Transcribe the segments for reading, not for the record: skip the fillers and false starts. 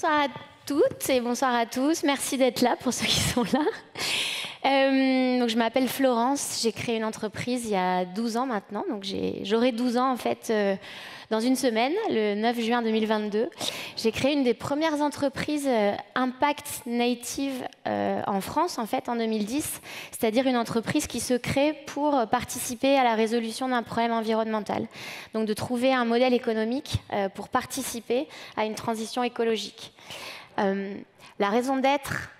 Bonsoir à toutes et bonsoir à tous. Merci d'être là pour ceux qui sont là. Donc je m'appelle Florence, j'ai créé une entreprise il y a 12 ans maintenant. Donc j'aurai 12 ans en fait dans une semaine, le 9 juin 2022. J'ai créé une des premières entreprises Impact Native en France en fait en 2010. C'est-à-dire une entreprise qui se crée pour participer à la résolution d'un problème environnemental. Donc de trouver un modèle économique pour participer à une transition écologique. La raison d'être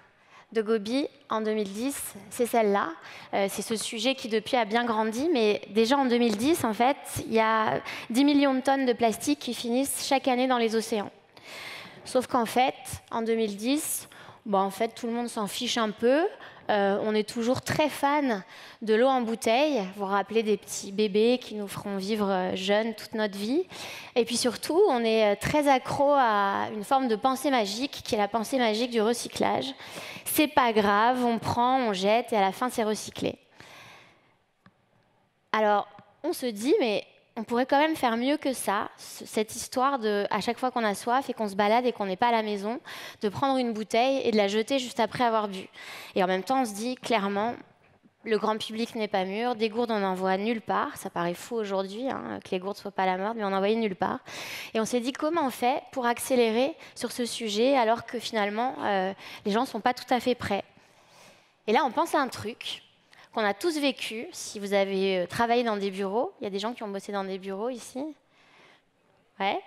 de Gobi en 2010, c'est celle-là. C'est ce sujet qui depuis a bien grandi, mais déjà en 2010, en fait, il y a 10 millions de tonnes de plastique qui finissent chaque année dans les océans. Sauf qu'en fait, en 2010, en fait, tout le monde s'en fiche un peu. On est toujours très fan de l'eau en bouteille. Vous vous rappelez des petits bébés qui nous feront vivre jeunes toute notre vie. Et puis surtout, on est très accro à une forme de pensée magique qui est la pensée magique du recyclage. C'est pas grave, on prend, on jette et à la fin, c'est recyclé. Alors, on se dit, mais on pourrait quand même faire mieux que ça, cette histoire de, à chaque fois qu'on a soif et qu'on se balade et qu'on n'est pas à la maison, de prendre une bouteille et de la jeter juste après avoir bu. Et en même temps, on se dit clairement, le grand public n'est pas mûr, des gourdes, on n'en voit nulle part. Ça paraît fou aujourd'hui que les gourdes ne soient pas à la mode, mais on n'en voyait nulle part. Et on s'est dit, comment on fait pour accélérer sur ce sujet alors que finalement, les gens ne sont pas tout à fait prêts. Et là, on pense à un truc qu'on a tous vécu. Si vous avez travaillé dans des bureaux, il y a des gens qui ont bossé dans des bureaux ici. Ouais.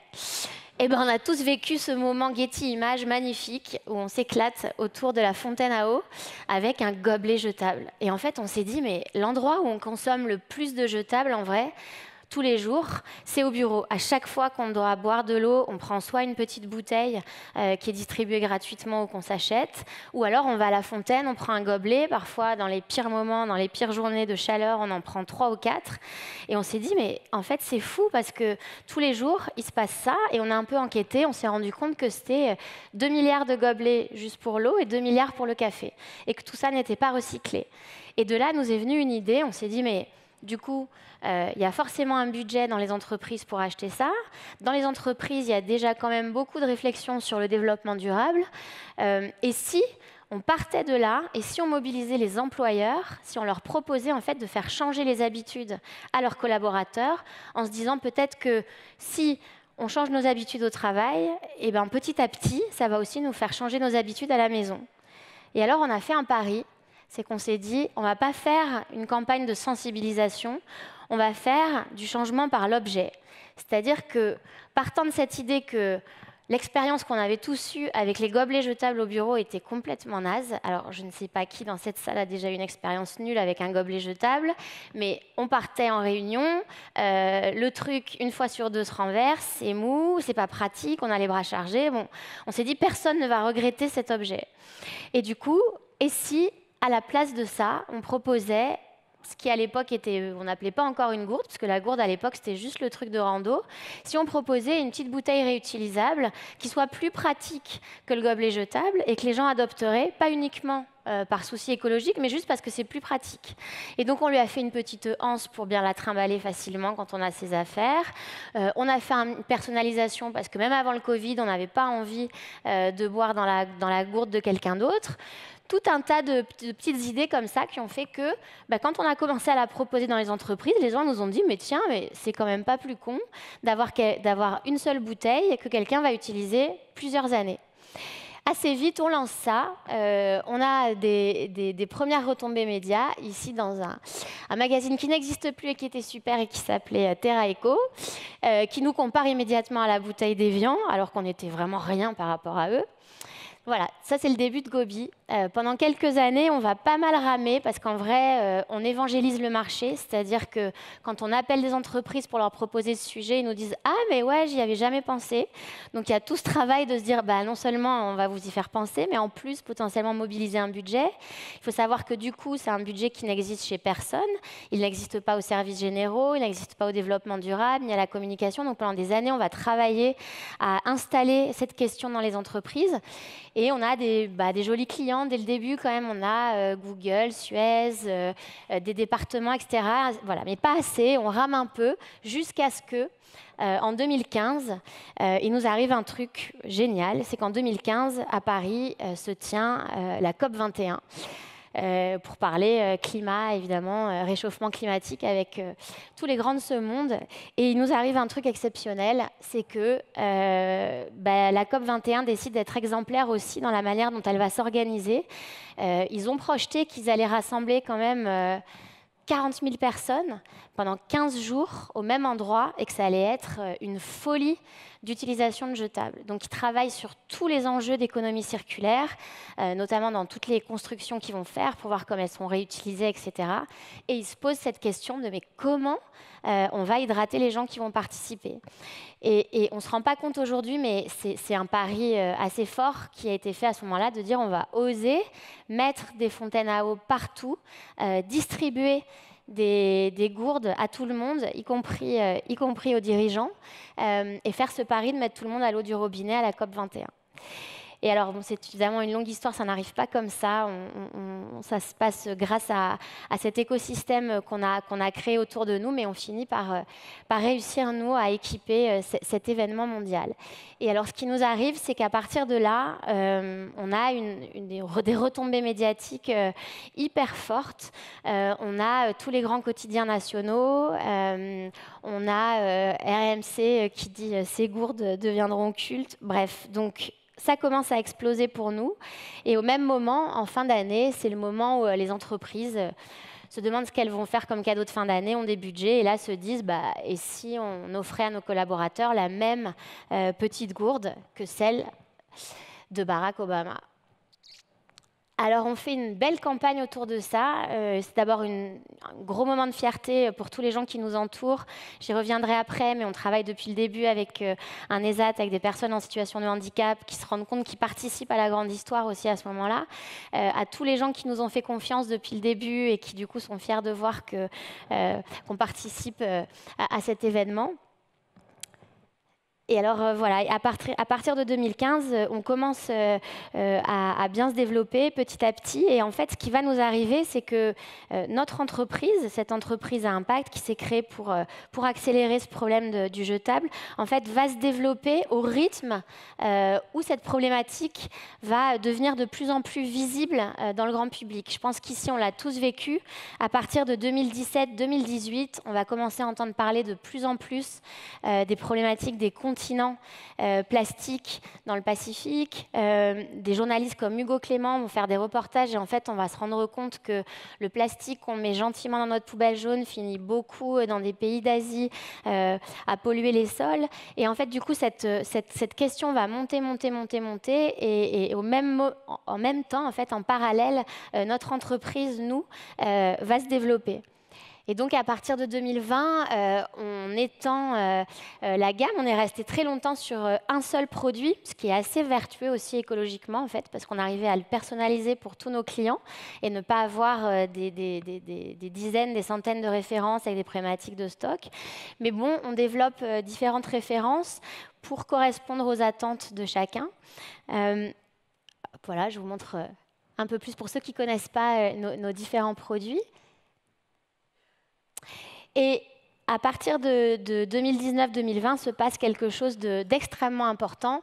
Eh ben, on a tous vécu ce moment Getty Images magnifique où on s'éclate autour de la fontaine à eau avec un gobelet jetable. Et en fait, on s'est dit, mais l'endroit où on consomme le plus de jetables, en vrai, tous les jours, c'est au bureau. À chaque fois qu'on doit boire de l'eau, on prend soit une petite bouteille qui est distribuée gratuitement ou qu'on s'achète, ou alors on va à la fontaine, on prend un gobelet. Parfois, dans les pires moments, dans les pires journées de chaleur, on en prend 3 ou 4. Et on s'est dit, mais en fait, c'est fou parce que tous les jours, il se passe ça. Et on a un peu enquêté, on s'est rendu compte que c'était 2 milliards de gobelets juste pour l'eau et 2 milliards pour le café. Et que tout ça n'était pas recyclé. Et de là, nous est venue une idée. On s'est dit, mais du coup, il y a forcément un budget dans les entreprises pour acheter ça. Dans les entreprises, il y a déjà quand même beaucoup de réflexions sur le développement durable. Et si on partait de là, et si on mobilisait les employeurs, si on leur proposait en fait de faire changer les habitudes à leurs collaborateurs, en se disant peut-être que si on change nos habitudes au travail, et ben petit à petit, ça va aussi nous faire changer nos habitudes à la maison. Et alors, on a fait un pari. C'est qu'on s'est dit, on ne va pas faire une campagne de sensibilisation, on va faire du changement par l'objet. C'est-à-dire que, partant de cette idée que l'expérience qu'on avait tous eue avec les gobelets jetables au bureau était complètement naze. Alors, je ne sais pas qui dans cette salle a déjà eu une expérience nulle avec un gobelet jetable, mais on partait en réunion, le truc, une fois sur deux, se renverse, c'est mou, c'est pas pratique, on a les bras chargés. Bon, on s'est dit, personne ne va regretter cet objet. Et du coup, et si à la place de ça, on proposait ce qui à l'époque était, on n'appelait pas encore une gourde, parce que la gourde à l'époque c'était juste le truc de rando. Si on proposait une petite bouteille réutilisable qui soit plus pratique que le gobelet jetable et que les gens adopteraient, pas uniquement par souci écologique, mais juste parce que c'est plus pratique. Et donc on lui a fait une petite anse pour bien la trimballer facilement quand on a ses affaires. On a fait une personnalisation parce que même avant le Covid, on n'avait pas envie de boire dans la gourde de quelqu'un d'autre. Tout un tas de petites idées comme ça qui ont fait que quand on a commencé à la proposer dans les entreprises, les gens nous ont dit mais tiens, mais c'est quand même pas plus con d'avoir une seule bouteille que quelqu'un va utiliser plusieurs années. Assez vite, on lance ça. On a des premières retombées médias ici dans un magazine qui n'existe plus et qui était super et qui s'appelait Terra Eco, qui nous compare immédiatement à la bouteille d'Evian alors qu'on n'était vraiment rien par rapport à eux. Voilà, ça c'est le début de Gobi. Pendant quelques années, on va pas mal ramer parce qu'en vrai, on évangélise le marché. C'est-à-dire que quand on appelle des entreprises pour leur proposer ce sujet, ils nous disent « Ah, mais ouais, j'y avais jamais pensé ». Donc il y a tout ce travail de se dire non seulement on va vous y faire penser, mais en plus potentiellement mobiliser un budget. Il faut savoir que du coup, c'est un budget qui n'existe chez personne. Il n'existe pas aux services généraux, il n'existe pas au développement durable, ni à la communication. Donc pendant des années, on va travailler à installer cette question dans les entreprises. Et on a des jolis clients dès le début quand même. On a Google, Suez, des départements, etc. Voilà, mais pas assez. On rame un peu jusqu'à ce que, en 2015, il nous arrive un truc génial. C'est qu'en 2015, à Paris, se tient la COP 21. Pour parler climat, évidemment, réchauffement climatique avec tous les grands de ce monde. Et il nous arrive un truc exceptionnel, c'est que la COP 21 décide d'être exemplaire aussi dans la manière dont elle va s'organiser. Ils ont projeté qu'ils allaient rassembler quand même 40 000 personnes pendant 15 jours au même endroit et que ça allait être une folie d'utilisation de jetables. Donc, ils travaillent sur tous les enjeux d'économie circulaire, notamment dans toutes les constructions qu'ils vont faire pour voir comment elles sont réutilisées, etc. Et ils se posent cette question de mais comment on va hydrater les gens qui vont participer. Et on ne se rend pas compte aujourd'hui, mais c'est un pari assez fort qui a été fait à ce moment-là, de dire on va oser mettre des fontaines à eau partout, distribuer des gourdes à tout le monde, y compris aux dirigeants, et faire ce pari de mettre tout le monde à l'eau du robinet à la COP 21. Et alors, bon, c'est évidemment une longue histoire, ça n'arrive pas comme ça. Ça se passe grâce à cet écosystème qu'on a créé autour de nous, mais on finit par réussir, nous, à équiper cet événement mondial. Et alors, ce qui nous arrive, c'est qu'à partir de là, on a des retombées médiatiques hyper fortes. On a tous les grands quotidiens nationaux. On a RMC qui dit « ces gourdes deviendront cultes ». Bref, donc ça commence à exploser pour nous. Et au même moment, en fin d'année, c'est le moment où les entreprises se demandent ce qu'elles vont faire comme cadeau de fin d'année, ont des budgets, et là se disent et si on offrait à nos collaborateurs la même petite gourde que celle de Barack Obama. Alors, on fait une belle campagne autour de ça. C'est d'abord un gros moment de fierté pour tous les gens qui nous entourent. J'y reviendrai après, mais on travaille depuis le début avec un ESAT, avec des personnes en situation de handicap qui se rendent compte qu'ils participent à la grande histoire aussi à ce moment-là. À tous les gens qui nous ont fait confiance depuis le début et qui, du coup, sont fiers de voir qu'on participe à cet événement. Et alors voilà, à partir de 2015, on commence à bien se développer petit à petit. Et en fait, ce qui va nous arriver, c'est que notre entreprise, cette entreprise à impact qui s'est créée pour accélérer ce problème du jetable, en fait, va se développer au rythme où cette problématique va devenir de plus en plus visible dans le grand public. Je pense qu'ici, on l'a tous vécu. À partir de 2017-2018, on va commencer à entendre parler de plus en plus des problématiques des continents plastiques dans le Pacifique. Des journalistes comme Hugo Clément vont faire des reportages et en fait, on va se rendre compte que le plastique qu'on met gentiment dans notre poubelle jaune finit beaucoup dans des pays d'Asie à polluer les sols. Et en fait, du coup, cette question va monter et en même temps, en fait, en parallèle, notre entreprise, nous, va se développer. Et donc, à partir de 2020, on étend la gamme. On est resté très longtemps sur un seul produit, ce qui est assez vertueux aussi écologiquement, en fait, parce qu'on arrivait à le personnaliser pour tous nos clients et ne pas avoir des dizaines, des centaines de références avec des problématiques de stock. Mais bon, on développe différentes références pour correspondre aux attentes de chacun. Voilà, je vous montre un peu plus pour ceux qui ne connaissent pas nos différents produits. Et à partir de 2019-2020 se passe quelque chose d'extrêmement important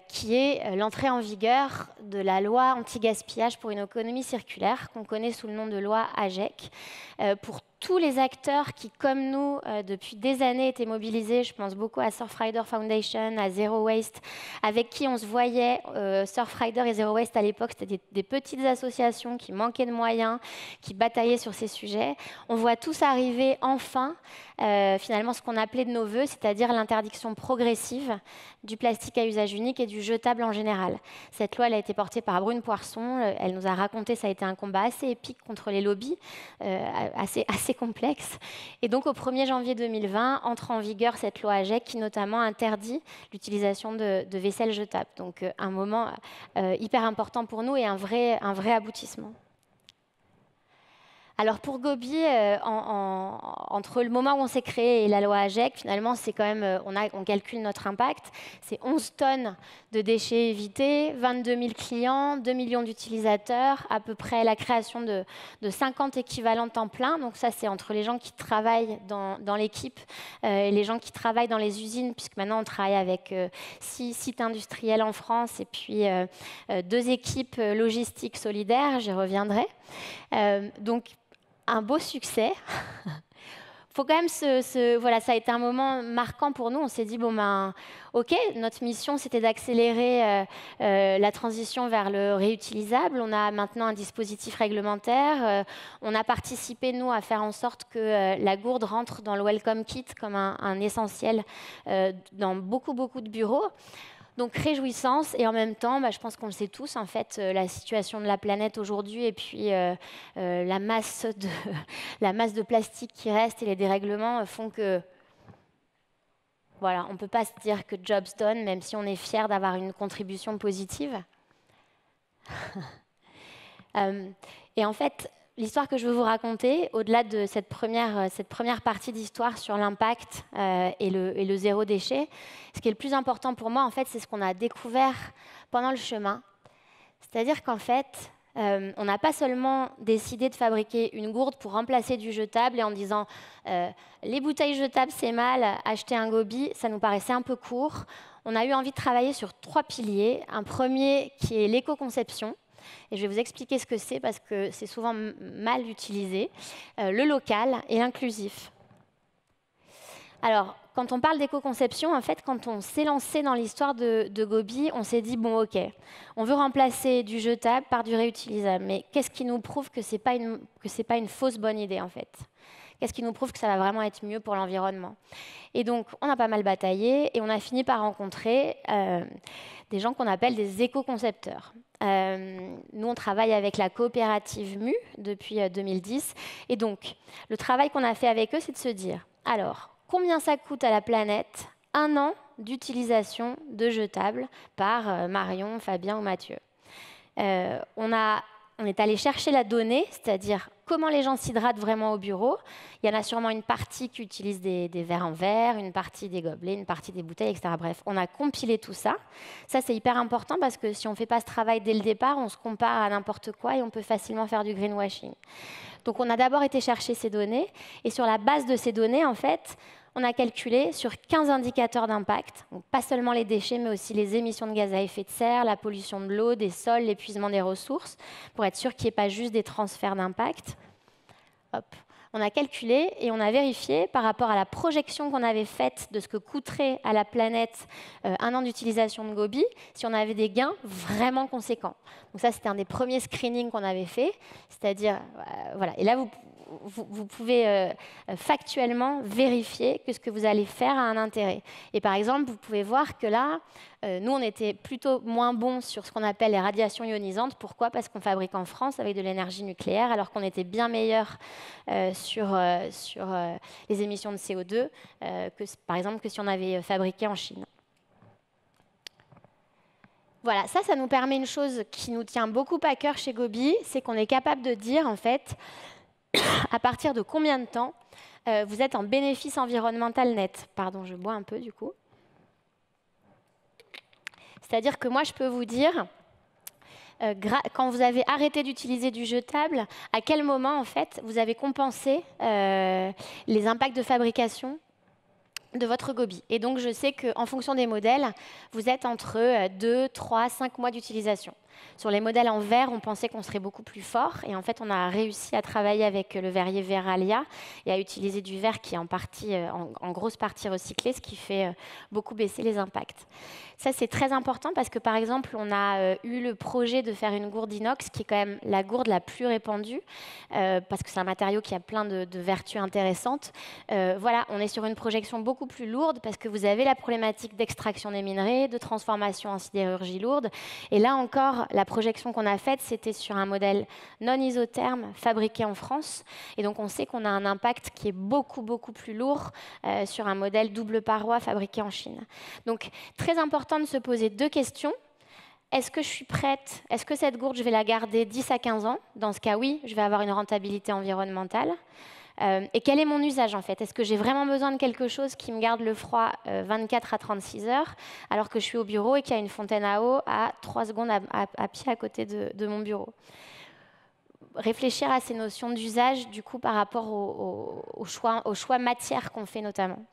qui est l'entrée en vigueur de la loi anti-gaspillage pour une économie circulaire qu'on connaît sous le nom de loi AGEC. Pour tous les acteurs qui, comme nous, depuis des années étaient mobilisés, je pense beaucoup à Surfrider Foundation, à Zero Waste, avec qui on se voyait. Surfrider et Zero Waste, à l'époque, c'était des petites associations qui manquaient de moyens, qui bataillaient sur ces sujets. On voit tous arriver enfin, finalement, ce qu'on appelait de nos voeux, c'est-à-dire l'interdiction progressive du plastique à usage unique et du jetable en général. Cette loi, elle a été portée par Brune Poirson. Elle nous a raconté, ça a été un combat assez épique contre les lobbies, assez complexe. Et donc, au 1er janvier 2020, entre en vigueur cette loi AGEC qui, notamment, interdit l'utilisation de vaisselle jetable. Donc, un moment hyper important pour nous et un vrai aboutissement. Alors pour Gobi, entre le moment où on s'est créé et la loi AGEC, finalement, c'est quand même, on calcule notre impact. C'est 11 tonnes de déchets évités, 22 000 clients, 2 millions d'utilisateurs, à peu près la création de 50 équivalents temps plein. Donc ça, c'est entre les gens qui travaillent dans l'équipe et les gens qui travaillent dans les usines, puisque maintenant, on travaille avec 6 sites industriels en France et puis 2 équipes logistiques solidaires, j'y reviendrai. Donc, un beau succès. Faut quand même voilà, ça a été un moment marquant pour nous. On s'est dit, bon ben, ok, notre mission, c'était d'accélérer la transition vers le réutilisable. On a maintenant un dispositif réglementaire. On a participé, nous, à faire en sorte que la gourde rentre dans le Welcome Kit comme un essentiel dans beaucoup, beaucoup de bureaux. Donc réjouissance et en même temps, je pense qu'on le sait tous, en fait, la situation de la planète aujourd'hui et puis la masse de plastique qui reste et les dérèglements font que, voilà, on ne peut pas se dire que job's done, même si on est fier d'avoir une contribution positive. Et en fait, l'histoire que je veux vous raconter, au-delà de cette première partie d'histoire sur l'impact et le zéro déchet, ce qui est le plus important pour moi, en fait, c'est ce qu'on a découvert pendant le chemin. C'est-à-dire qu'en fait, on n'a pas seulement décidé de fabriquer une gourde pour remplacer du jetable et en disant les bouteilles jetables, c'est mal, acheter un Gobi, ça nous paraissait un peu court. On a eu envie de travailler sur 3 piliers. Un premier qui est l'éco-conception. Et je vais vous expliquer ce que c'est parce que c'est souvent mal utilisé. Le local et l'inclusif. Alors, quand on parle d'éco-conception, en fait, quand on s'est lancé dans l'histoire de Gobi, on s'est dit, bon, ok, on veut remplacer du jetable par du réutilisable. Mais qu'est-ce qui nous prouve que ce n'est pas une fausse bonne idée, en fait ? Qu'est-ce qui nous prouve que ça va vraiment être mieux pour l'environnement ? Et donc, on a pas mal bataillé et on a fini par rencontrer des gens qu'on appelle des éco-concepteurs. Nous, on travaille avec la coopérative MU depuis 2010. Et donc, le travail qu'on a fait avec eux, c'est de se dire, alors, combien ça coûte à la planète 1 an d'utilisation de jetables par Marion, Fabien ou Mathieu ? On est allé chercher la donnée, c'est-à-dire comment les gens s'hydratent vraiment au bureau. Il y en a sûrement une partie qui utilise des verres en verre, une partie des gobelets, une partie des bouteilles, etc. Bref, on a compilé tout ça. Ça, c'est hyper important parce que si on ne fait pas ce travail dès le départ, on se compare à n'importe quoi et on peut facilement faire du greenwashing. Donc, on a d'abord été chercher ces données et sur la base de ces données, en fait, on a calculé sur 15 indicateurs d'impact, donc pas seulement les déchets, mais aussi les émissions de gaz à effet de serre, la pollution de l'eau, des sols, l'épuisement des ressources, pour être sûr qu'il n'y ait pas juste des transferts d'impact. Hop. On a calculé et on a vérifié par rapport à la projection qu'on avait faite de ce que coûterait à la planète 1 an d'utilisation de Gobi, si on avait des gains vraiment conséquents. Donc ça, c'était un des premiers screenings qu'on avait fait, c'est-à-dire, voilà. Et là, vous pouvez factuellement vérifier que ce que vous allez faire a un intérêt. Et par exemple, vous pouvez voir que là, nous, on était plutôt moins bons sur ce qu'on appelle les radiations ionisantes. Pourquoi ? Parce qu'on fabrique en France avec de l'énergie nucléaire, alors qu'on était bien meilleur sur les émissions de CO2, par exemple, que si on avait fabriqué en Chine. Voilà, ça nous permet une chose qui nous tient beaucoup à cœur chez Gobi, c'est qu'on est capable de dire, en fait, à partir de combien de temps vous êtes en bénéfice environnemental net. Pardon, je bois un peu du coup. C'est-à-dire que moi, je peux vous dire, quand vous avez arrêté d'utiliser du jetable, à quel moment, en fait, vous avez compensé les impacts de fabrication de votre Gobi. Et donc, je sais qu'en fonction des modèles, vous êtes entre 2, 3, 5 mois d'utilisation. Sur les modèles en verre, on pensait qu'on serait beaucoup plus fort. Et en fait, on a réussi à travailler avec le verrier Veralia et à utiliser du verre qui est en grosse partie recyclé, ce qui fait beaucoup baisser les impacts. Ça, c'est très important parce que, par exemple, on a eu le projet de faire une gourde inox, qui est quand même la gourde la plus répandue, parce que c'est un matériau qui a plein de vertus intéressantes. Voilà, on est sur une projection beaucoup plus lourde parce que vous avez la problématique d'extraction des minerais, de transformation en sidérurgie lourde. Et là encore, la projection qu'on a faite, c'était sur un modèle non isotherme fabriqué en France. Et donc, on sait qu'on a un impact qui est beaucoup, beaucoup plus lourd sur un modèle double paroi fabriqué en Chine. Donc, très important de se poser 2 questions. est-ce que je suis prête? Est-ce que cette gourde, je vais la garder 10 à 15 ans? Dans ce cas, oui, je vais avoir une rentabilité environnementale. Et quel est mon usage en fait? Est-ce que j'ai vraiment besoin de quelque chose qui me garde le froid 24 à 36 heures alors que je suis au bureau et qu'il y a une fontaine à eau à 3 secondes à pied à côté de mon bureau? Réfléchir à ces notions d'usage du coup par rapport au choix matière qu'on fait notamment.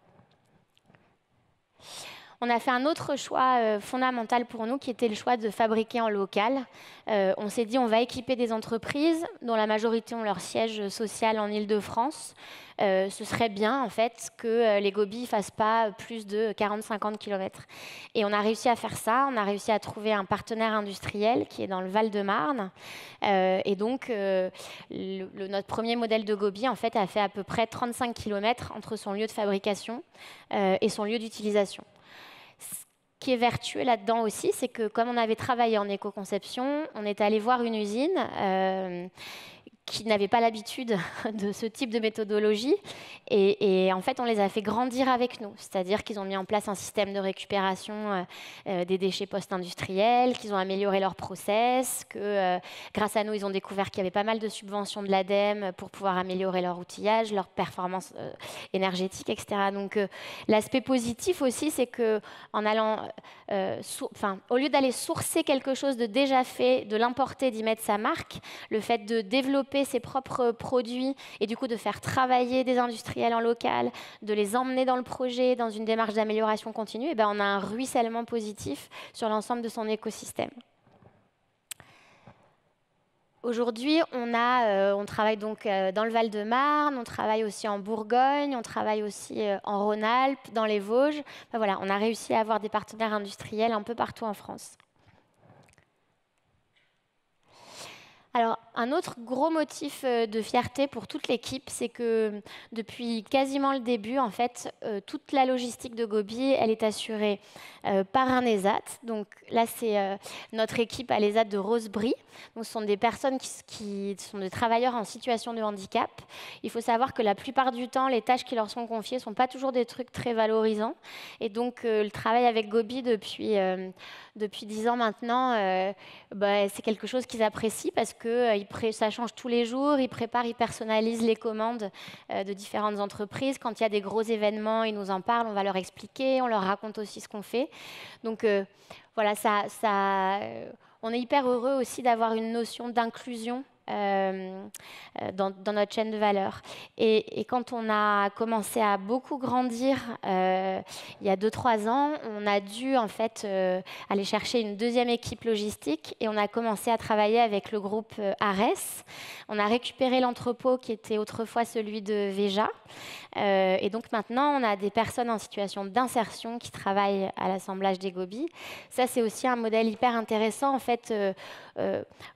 On a fait un autre choix fondamental pour nous qui était le choix de fabriquer en local. On s'est dit on va équiper des entreprises dont la majorité ont leur siège social en Île-de-France. Ce serait bien en fait que les gobies ne fassent pas plus de 40-50 km. Et on a réussi à faire ça, on a réussi à trouver un partenaire industriel qui est dans le Val-de-Marne. Et donc notre premier modèle de gobie en fait a fait à peu près 35 km entre son lieu de fabrication et son lieu d'utilisation. Ce qui est vertueux là-dedans aussi, c'est que comme on avait travaillé en éco-conception, on est allé voir une usine qui n'avaient pas l'habitude de ce type de méthodologie. Et en fait, on les a fait grandir avec nous. C'est-à-dire qu'ils ont mis en place un système de récupération des déchets post-industriels, qu'ils ont amélioré leur process, que grâce à nous, ils ont découvert qu'il y avait pas mal de subventions de l'ADEME pour pouvoir améliorer leur outillage, leur performance énergétique, etc. Donc, l'aspect positif aussi, c'est qu'en allant, au lieu d'aller sourcer quelque chose de déjà fait, de l'importer, d'y mettre sa marque, le fait de développer ses propres produits et du coup de faire travailler des industriels en local, de les emmener dans le projet, dans une démarche d'amélioration continue, et ben on a un ruissellement positif sur l'ensemble de son écosystème. Aujourd'hui, on travaille donc dans le Val-de-Marne, on travaille aussi en Bourgogne, on travaille aussi en Rhône-Alpes, dans les Vosges. Ben voilà, on a réussi à avoir des partenaires industriels un peu partout en France. Alors, un autre gros motif de fierté pour toute l'équipe, c'est que depuis quasiment le début, en fait, toute la logistique de Gobi, elle est assurée par un ESAT. Donc là, c'est notre équipe à l'ESAT de Rosebry. Donc, ce sont des personnes qui sont des travailleurs en situation de handicap. Il faut savoir que la plupart du temps, les tâches qui leur sont confiées ne sont pas toujours des trucs très valorisants. Et donc, le travail avec Gobi depuis 10 ans maintenant, c'est quelque chose qu'ils apprécient parce que ça change tous les jours, ils préparent, ils personnalisent les commandes de différentes entreprises. Quand il y a des gros événements, ils nous en parlent, on va leur expliquer, on leur raconte aussi ce qu'on fait. Donc voilà, on est hyper heureux aussi d'avoir une notion d'inclusion dans notre chaîne de valeur. Et quand on a commencé à beaucoup grandir il y a 2-3 ans, on a dû en fait aller chercher une deuxième équipe logistique et on a commencé à travailler avec le groupe Ares. On a récupéré l'entrepôt qui était autrefois celui de Veja. Et donc maintenant, on a des personnes en situation d'insertion qui travaillent à l'assemblage des gobies. Ça, c'est aussi un modèle hyper intéressant. En fait,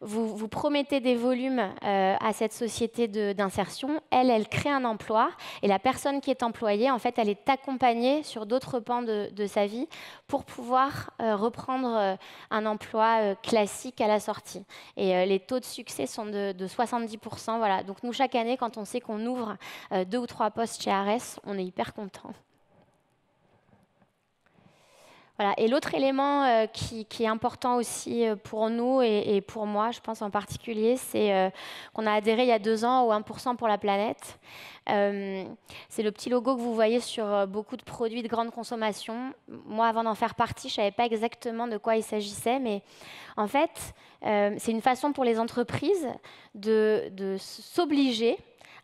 vous promettez des volumes à cette société d'insertion. Elle crée un emploi. Et la personne qui est employée, en fait, elle est accompagnée sur d'autres pans de sa vie pour pouvoir reprendre un emploi classique à la sortie. Et les taux de succès sont de 70%. Voilà. Donc nous, chaque année, quand on sait qu'on ouvre 2 ou 3 postes chez Ares, on est hyper content. Voilà. Et l'autre élément qui est important aussi pour nous et pour moi, je pense en particulier, c'est qu'on a adhéré il y a 2 ans au 1% pour la planète. C'est le petit logo que vous voyez sur beaucoup de produits de grande consommation. Moi, avant d'en faire partie, je ne savais pas exactement de quoi il s'agissait, mais en fait, c'est une façon pour les entreprises de s'obliger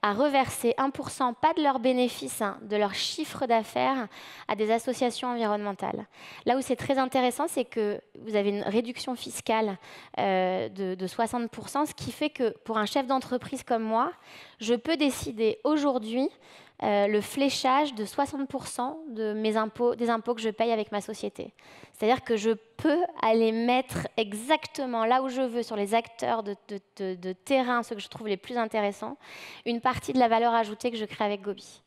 à reverser 1%, pas de leurs bénéfices, de leur chiffre d'affaires, à des associations environnementales. Là où c'est très intéressant, c'est que vous avez une réduction fiscale de 60%, ce qui fait que pour un chef d'entreprise comme moi, je peux décider aujourd'hui le fléchage de 60% des impôts que je paye avec ma société. C'est-à-dire que je peux aller mettre exactement là où je veux, sur les acteurs de terrain, ceux que je trouve les plus intéressants, une partie de la valeur ajoutée que je crée avec Gobi.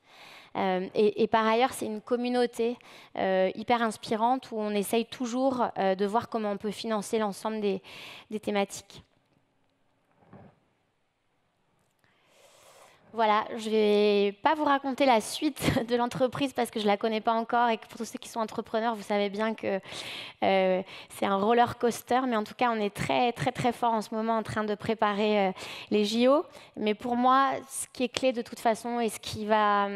Et par ailleurs, c'est une communauté hyper inspirante où on essaye toujours de voir comment on peut financer l'ensemble des thématiques. Voilà, je vais pas vous raconter la suite de l'entreprise parce que je la connais pas encore et que pour tous ceux qui sont entrepreneurs, vous savez bien que c'est un roller coaster. Mais en tout cas, on est très très très fort en ce moment en train de préparer les JO. Mais pour moi, ce qui est clé de toute façon et ce qui va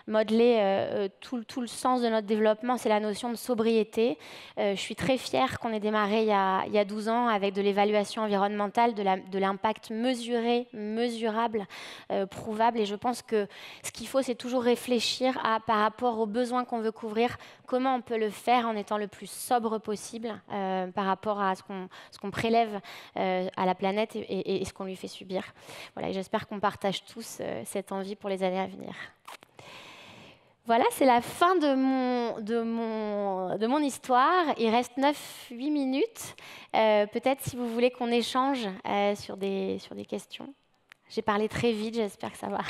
modeler tout le sens de notre développement, c'est la notion de sobriété. Je suis très fière qu'on ait démarré il y a 12 ans avec de l'évaluation environnementale, de l'impact mesuré, mesurable, prouvable. Et je pense que ce qu'il faut, c'est toujours réfléchir par rapport aux besoins qu'on veut couvrir, comment on peut le faire en étant le plus sobre possible par rapport à ce qu'on prélève à la planète et ce qu'on lui fait subir. Voilà, et j'espère qu'on partage tous cette envie pour les années à venir. Voilà, c'est la fin de mon histoire. Il reste 9-8 minutes. Peut-être si vous voulez qu'on échange sur des questions. J'ai parlé très vite, j'espère que ça va.